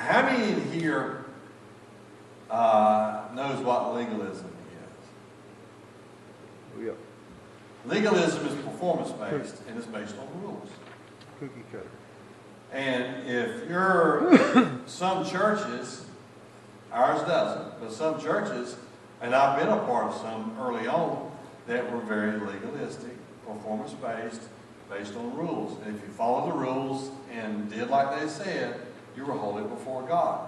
How many in here knows what legalism is? Oh, yeah. Legalism is performance-based, and it's based on rules. Cookie cutter. And if you're, some churches, ours doesn't, but some churches, and I've been a part of some early on, that were very legalistic, performance-based, based on rules. And if you follow the rules and did like they said, you were holy before God.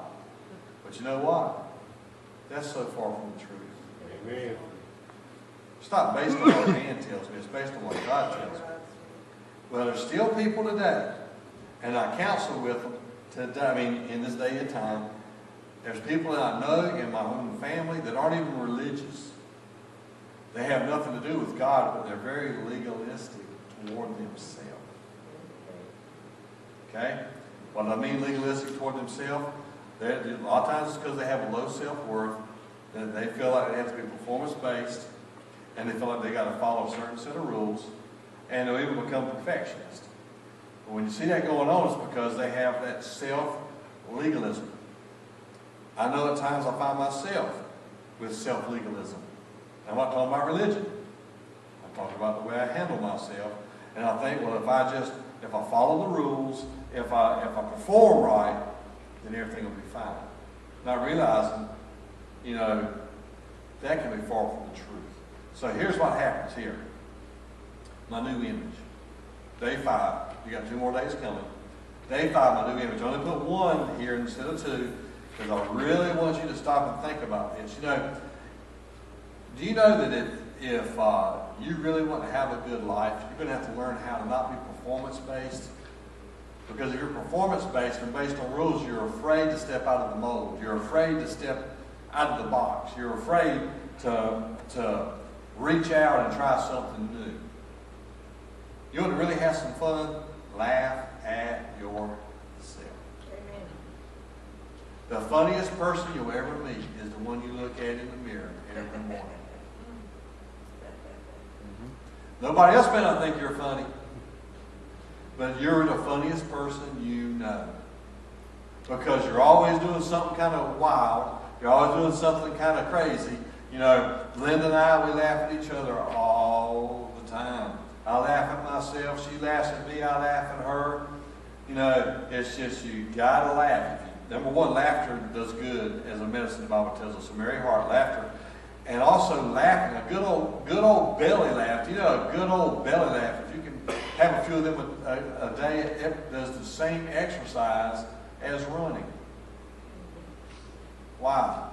But you know what? That's so far from the truth. Amen. It's not based on what man tells me, it's based on what God tells me. Well, there's still people today, and I counsel with them today, I mean, in this day and time, there's people that I know in my own family that aren't even religious. They have nothing to do with God, but they're very legalistic toward themselves. Okay? What I mean legalistic toward themselves, a lot of times it's because they have a low self-worth, that they feel like they have to be performance-based, and they feel like they got to follow a certain set of rules, and they'll even become perfectionists. But when you see that going on, it's because they have that self-legalism. I know at times I find myself with self-legalism. I'm not talking about religion. I'm talking about the way I handle myself. And I think, well, if I follow the rules, if I perform right, then everything will be fine. Not realizing, you know, that can be far from the truth. So here's what happens here. My new image. Day 5. You got 2 more days coming. Day 5, my new image. I only put 1 here instead of 2 because I really want you to stop and think about this. You know, do you know that if you really want to have a good life, you're going to have to learn how to not be performance-based? Because if you're performance-based and based on rules, you're afraid to step out of the mold. You're afraid to step out of the box. You're afraid to reach out and try something new. You want to really have some fun? Laugh at yourself. Amen. The funniest person you'll ever meet is the one you look at in the mirror every morning. Nobody else may not think you're funny, but you're the funniest person you know. Because you're always doing something kind of wild. You're always doing something kind of crazy. You know, Linda and I, we laugh at each other all the time. I laugh at myself. She laughs at me. I laugh at her. You know, it's just you got to laugh. Number 1, laughter does good as a medicine, the Bible tells us. A merry heart, laughter. And also laughing, a good old belly laugh. You know, a good old belly laugh. If you can have a few of them a day, it does the same exercise as running. Wow.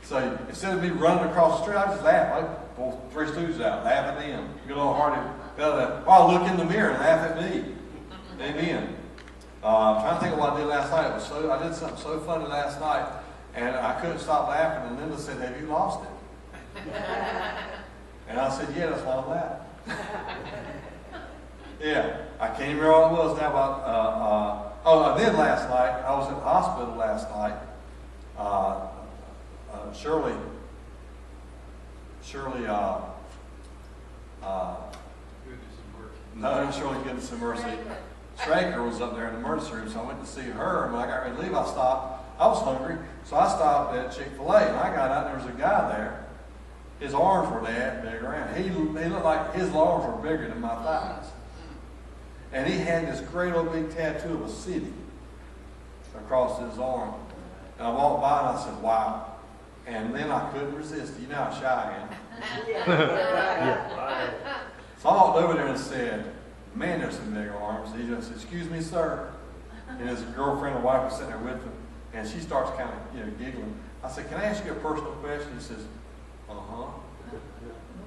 So instead of me running across the street, I just laugh. I pull 3 Stooges out, laugh at them. Good old hearty belly laugh. Or I'll look in the mirror and laugh at me. Amen. I'm trying to think of what I did last night. I did something so funny last night. And I couldn't stop laughing, and Linda said, "Have you lost it?" And I said, "Yeah, that's why I'm laughing." Yeah, I can't remember what it was now. I did last night. I was in the hospital last night. Shirley, no, Shirley Goodness and Mercy. Straker was up there in the emergency room, so I went to see her. And when I got ready to leave, I stopped. I was hungry, so I stopped at Chick-fil-A, and I got out, and there was a guy there. His arms were that big around. He looked like his arms were bigger than my thighs. And he had this great old big tattoo of a city across his arm. And I walked by, and I said, "Wow." And then I couldn't resist. You know how shy I am. Yeah. So I walked over there and said, "Man, there's some big arms." He just said, "Excuse me, sir." And his girlfriend and wife was sitting there with him. And she starts kind of, giggling. I said, "Can I ask you a personal question?" He says, "Uh-huh."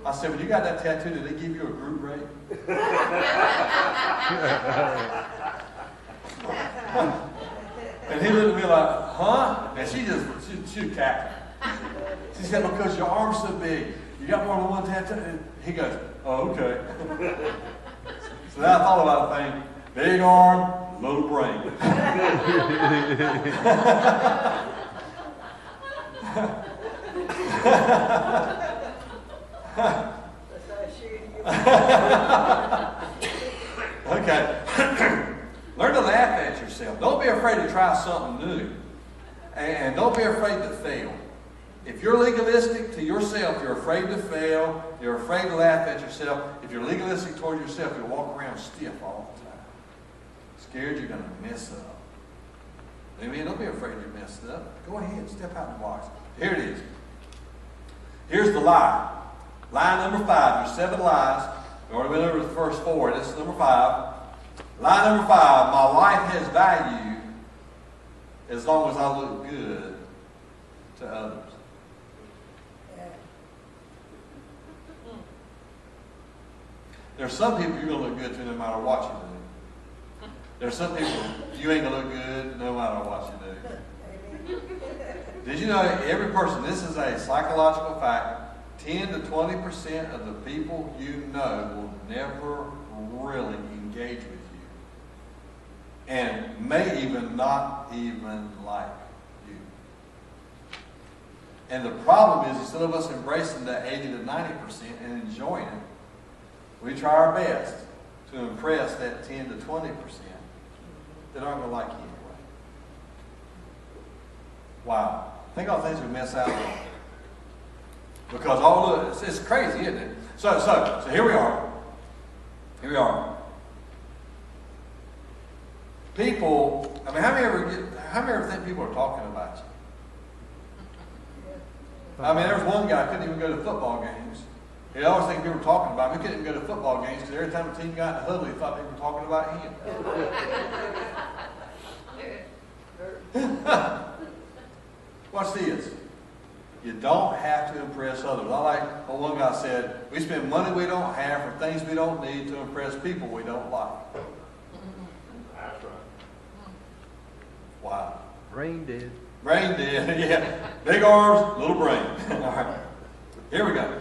I said, "When you got that tattoo, did they give you a group rate?" And he looked at me like, "Huh?" And she cackled. She said, "Because your arm's so big. You got more than one tattoo." And he goes, "Oh, okay." So then I thought about a thing. Big arm, little brain. Okay. Learn to laugh at yourself. Don't be afraid to try something new. And don't be afraid to fail. If you're legalistic to yourself, you're afraid to fail. You're afraid to laugh at yourself. If you're legalistic toward yourself, you'll walk around stiff all the time. Scared you're going to mess up. Amen. Don't be afraid you're messed up. Go ahead. Step out the box. Here it is. Here's the lie. Lie number 5. There's 7 lies. We already went over the first 4. This is number 5. Lie number 5. My life has value as long as I look good to others. There's some people you're going to look good to no matter what you do. There's some people you ain't going to look good no matter what you do. Did you know every person, this is a psychological fact, 10 to 20% of the people you know will never really engage with you. And may even not even like you. And the problem is, instead of us embracing that 80 to 90% and enjoying it, we try our best to impress that 10 to 20% that aren't going to like you anyway. Wow. Think all the things we miss out on. Because all of it's crazy, isn't it? So here we are. Here we are. People, I mean, how many ever think people are talking about you? I mean, there was one guy who couldn't even go to football games. He always think people were talking about him. He couldn't even go to football games because every time the team got in the huddle, he thought they were talking about him. Watch this. You don't have to impress others. I like what one guy said, we spend money we don't have for things we don't need to impress people we don't like. That's right. Wow. Brain dead. Brain dead, yeah. Big arms, little brain. All right. Here we go.